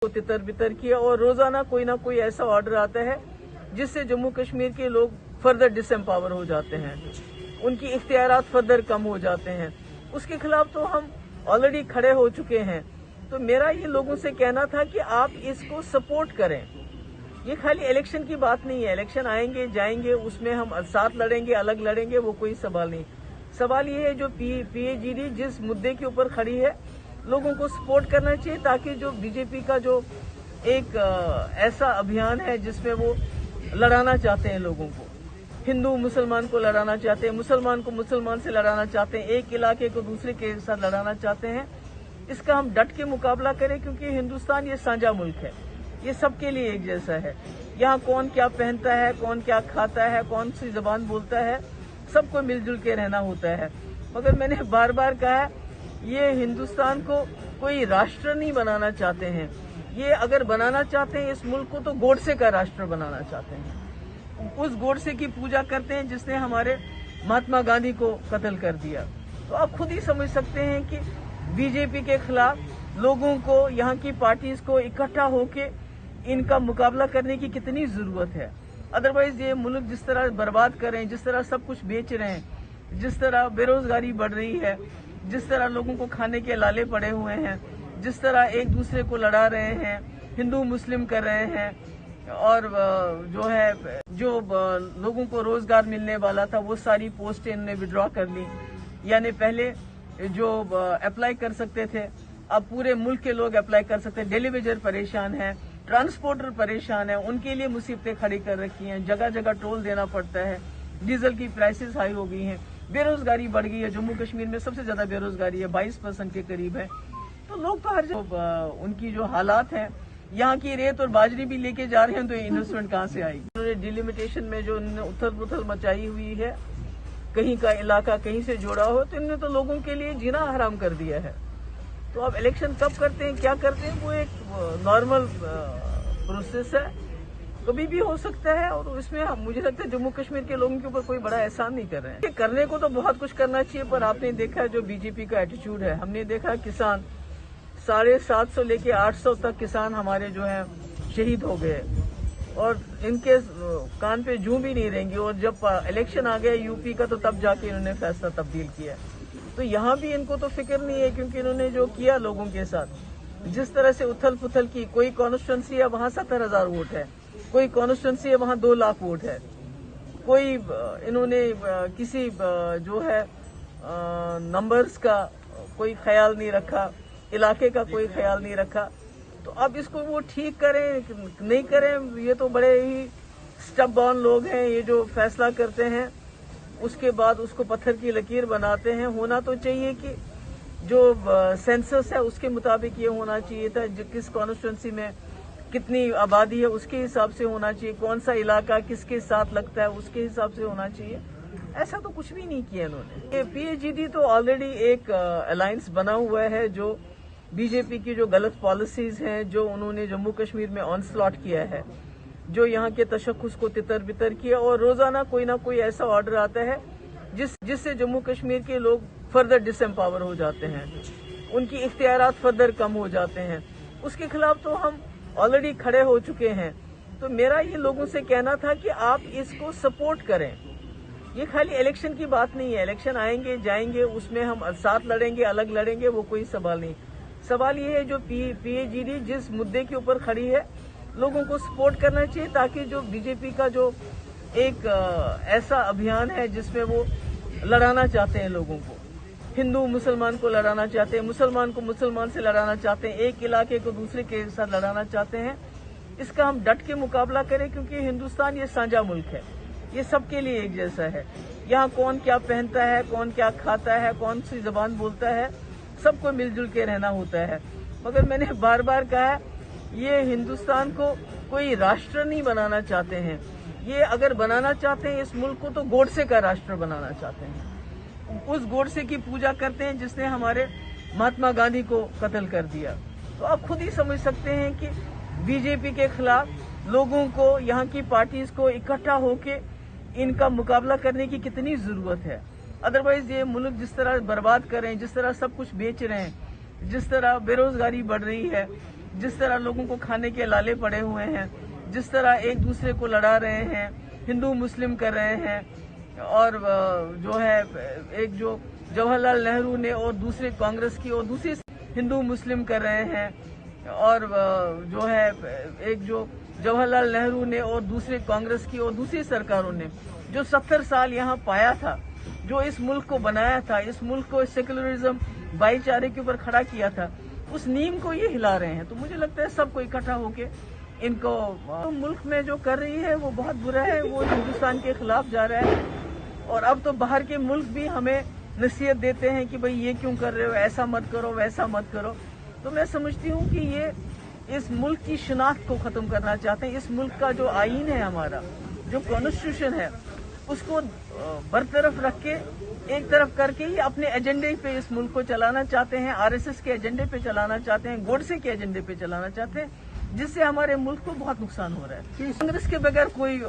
तितर बितर किया और रोजाना कोई ना कोई ऐसा ऑर्डर आता है जिससे जम्मू कश्मीर के लोग फर्दर डिसएम्पावर हो जाते हैं, उनकी इख्तियारात फर्दर कम हो जाते हैं। उसके खिलाफ तो हम ऑलरेडी खड़े हो चुके हैं। तो मेरा ये लोगों से कहना था कि आप इसको सपोर्ट करें। ये खाली इलेक्शन की बात नहीं है, इलेक्शन आएंगे जाएंगे, उसमें हम साथ लड़ेंगे अलग लड़ेंगे, वो कोई सवाल नहीं। सवाल ये है जो पीएजीडी जिस मुद्दे के ऊपर खड़ी है, लोगों को सपोर्ट करना चाहिए ताकि जो बीजेपी का जो एक ऐसा अभियान है जिसमें वो लड़ाना चाहते हैं लोगों को, हिंदू मुसलमान को लड़ाना चाहते हैं, मुसलमान को मुसलमान से लड़ाना चाहते हैं, एक इलाके को दूसरे के साथ लड़ाना चाहते हैं, इसका हम डट के मुकाबला करें क्योंकि हिंदुस्तान ये साझा मुल्क है, ये सबके लिए एक जैसा है। यहाँ कौन क्या पहनता है, कौन क्या खाता है, कौन सी जबान बोलता है, सबको मिलजुल के रहना होता है। मगर मैंने बार बार कहा ये हिंदुस्तान को कोई राष्ट्र नहीं बनाना चाहते हैं। ये अगर बनाना चाहते हैं इस मुल्क को तो गोडसे का राष्ट्र बनाना चाहते हैं। उस गोडसे की पूजा करते हैं जिसने हमारे महात्मा गांधी को कत्ल कर दिया। तो आप खुद ही समझ सकते हैं कि बीजेपी के खिलाफ लोगों को, यहाँ की पार्टीज को इकट्ठा होके इनका मुकाबला करने की कितनी जरूरत है। अदरवाइज ये मुल्क जिस तरह बर्बाद कर रहे हैं, जिस तरह सब कुछ बेच रहे हैं, जिस तरह बेरोजगारी बढ़ रही है, जिस तरह लोगों को खाने के लाले पड़े हुए हैं, जिस तरह एक दूसरे को लड़ा रहे हैं, हिंदू मुस्लिम कर रहे हैं, और जो लोगों को रोजगार मिलने वाला था वो सारी पोस्टें इन्होंने विड्रॉ कर ली। यानी पहले जो अप्लाई कर सकते थे अब पूरे मुल्क के लोग अप्लाई कर सकते हैं। डेलीवेजर परेशान है, ट्रांसपोर्टर परेशान है, उनके लिए मुसीबतें खड़ी कर रखी हैं, जगह जगह टोल देना पड़ता है, डीजल की प्राइसेस हाई हो गई हैं, बेरोजगारी बढ़ गई है। जम्मू कश्मीर में सबसे ज्यादा बेरोजगारी है, 22% के करीब है। तो लोग तो हर उनकी जो हालात हैं, यहाँ की रेत और बाजरी भी लेके जा रहे हैं, तो इन्वेस्टमेंट कहाँ से आएगी। उन्होंने डिलिमिटेशन में जो उथल पुथल मचाई हुई है, कहीं का इलाका कहीं से जोड़ा हो, तो इन्होंने तो लोगों के लिए जीना हराम कर दिया है। तो अब इलेक्शन कब करते हैं, क्या करते हैं, वो एक नॉर्मल प्रोसेस है, कभी भी हो सकता है। और इसमें मुझे लगता है जम्मू कश्मीर के लोगों के ऊपर कोई बड़ा एहसान नहीं कर रहे हैं। करने को तो बहुत कुछ करना चाहिए, पर आपने देखा जो बीजेपी का एटीट्यूड है, हमने देखा किसान 750 लेके 800 तक किसान हमारे जो हैं शहीद हो गए और इनके कान पे जूं भी नहीं रहेंगी। और जब इलेक्शन आ गया यूपी का, तो तब जाके इन्होंने फैसला तब्दील किया। तो यहाँ भी इनको तो फिक्र नहीं है, क्योंकि इन्होंने जो किया लोगों के साथ, जिस तरह से उथल पुथल की, कोई कॉन्स्टिट्यूंसी है वहां 70,000 वोट है, कोई कॉन्स्टिट्यूंसी है वहां 2 लाख वोट है, कोई इन्होंने किसी जो है नंबर्स का कोई ख्याल नहीं रखा, इलाके का कोई ख्याल नहीं रखा। तो अब इसको वो ठीक करें नहीं करें, ये तो बड़े ही स्टबबॉर्न लोग हैं। ये जो फैसला करते हैं उसके बाद उसको पत्थर की लकीर बनाते हैं। होना तो चाहिए कि जो सेंसस है उसके मुताबिक ये होना चाहिए था, किस कॉन्स्टिट्यूंसी में कितनी आबादी है उसके हिसाब से होना चाहिए, कौन सा इलाका किसके साथ लगता है उसके हिसाब से होना चाहिए। ऐसा तो कुछ भी नहीं किया इन्होंने। पीएजीडी तो ऑलरेडी एक अलायंस बना हुआ है, जो बीजेपी की जो गलत पॉलिसीज हैं, जो उन्होंने जम्मू कश्मीर में ऑनस्लॉट किया है, जो यहाँ के तशख्खुस को तितर बितर किया, और रोजाना कोई ना कोई ऐसा ऑर्डर आता है जिससे जम्मू कश्मीर के लोग फर्दर डिसएम्पावर हो जाते हैं, उनकी इख्तियारात फर्दर कम हो जाते हैं। उसके खिलाफ तो हम ऑलरेडी खड़े हो चुके हैं। तो मेरा ये लोगों से कहना था कि आप इसको सपोर्ट करें। ये खाली इलेक्शन की बात नहीं है, इलेक्शन आएंगे जाएंगे, उसमें हम साथ लड़ेंगे अलग लड़ेंगे, वो कोई सवाल नहीं। सवाल ये है जो पीएजीडी जिस मुद्दे के ऊपर खड़ी है, लोगों को सपोर्ट करना चाहिए ताकि जो बीजेपी का जो एक ऐसा अभियान है जिसमें वो लड़ाना चाहते हैं लोगों को, हिंदू मुसलमान को लड़ाना चाहते हैं, मुसलमान को मुसलमान से लड़ाना चाहते हैं, एक इलाके को दूसरे के साथ लड़ाना चाहते हैं, इसका हम डट के मुकाबला करें क्योंकि हिंदुस्तान ये साझा मुल्क है, ये सबके लिए एक जैसा है। यहाँ कौन क्या पहनता है, कौन क्या खाता है, कौन सी जबान बोलता है, सबको मिलजुल के रहना होता है। मगर मैंने बार बार कहा ये हिंदुस्तान को कोई राष्ट्र नहीं बनाना चाहते हैं। ये अगर बनाना चाहते हैं इस मुल्क को तो गोडसे का राष्ट्र बनाना चाहते हैं। उस गोडसे की पूजा करते हैं जिसने हमारे महात्मा गांधी को कत्ल कर दिया। तो आप खुद ही समझ सकते हैं कि बीजेपी के खिलाफ लोगों को, यहाँ की पार्टीज को इकट्ठा होके इनका मुकाबला करने की कितनी जरूरत है। अदरवाइज ये मुल्क जिस तरह बर्बाद कर रहे हैं, जिस तरह सब कुछ बेच रहे हैं, जिस तरह बेरोजगारी बढ़ रही है, जिस तरह लोगों को खाने के लाले पड़े हुए हैं, जिस तरह एक दूसरे को लड़ा रहे हैं, हिंदू मुस्लिम कर रहे हैं, और जो है एक जो जवाहरलाल नेहरू ने और दूसरे कांग्रेस की और दूसरी हिंदू मुस्लिम कर रहे हैं, और जो है एक जो जवाहरलाल नेहरू ने और दूसरे कांग्रेस की और दूसरी सरकारों ने जो 70 साल यहाँ पाया था, जो इस मुल्क को बनाया था, इस मुल्क को सेकुलरिज्म भाईचारे के ऊपर खड़ा किया था, उस नींव को ये हिला रहे हैं। तो मुझे लगता है सबको इकट्ठा होके इनको तो मुल्क में जो कर रही है वो बहुत बुरा है, वो हिंदुस्तान के खिलाफ जा रहा है। और अब तो बाहर के मुल्क भी हमें नसीहत देते हैं कि भाई ये क्यों कर रहे हो, ऐसा मत करो, वैसा मत करो। तो मैं समझती हूँ कि ये इस मुल्क की शिनाख्त को खत्म करना चाहते हैं। इस मुल्क का जो आईन है, हमारा जो कॉन्स्टिट्यूशन है, उसको बरतरफ रख के एक तरफ करके ही अपने एजेंडे पे इस मुल्क को चलाना चाहते हैं, आरएसएस के एजेंडे पे चलाना चाहते हैं, गोडसे के एजेंडे पे चलाना चाहते हैं, जिससे हमारे मुल्क को बहुत नुकसान हो रहा है। कांग्रेस के बगैर कोई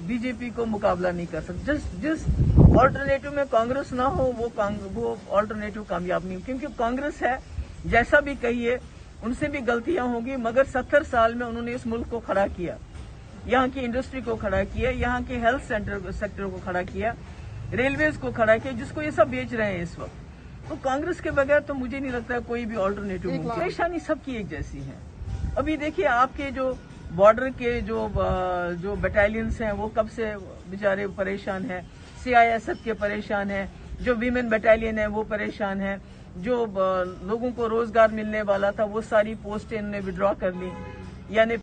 बीजेपी को मुकाबला नहीं कर सकता। जिस ऑल्टरनेटिव में कांग्रेस ना हो वो ऑल्टरनेटिव कामयाब नहीं, क्योंकि कांग्रेस है, जैसा भी कहिए उनसे भी गलतियां होंगी, मगर 70 साल में उन्होंने इस मुल्क को खड़ा किया, यहाँ की इंडस्ट्री को खड़ा किया, यहाँ के हेल्थ सेक्टर को खड़ा किया, रेलवेज को खड़ा किया, जिसको ये सब बेच रहे हैं इस वक्त। तो कांग्रेस के बगैर तो मुझे नहीं लगता कोई भी ऑल्टरनेटिव मुमकिन। परेशानी सबकी एक जैसी है। अभी देखिए, आपके जो बॉर्डर के जो बटालियंस हैं वो कब से बेचारे परेशान हैं, सीआईएसएफ के परेशान हैं, जो वीमेन बटालियन है वो परेशान है, जो लोगों को रोजगार मिलने वाला था वो सारी पोस्टें इन्होंने विड्रॉ कर ली, यानी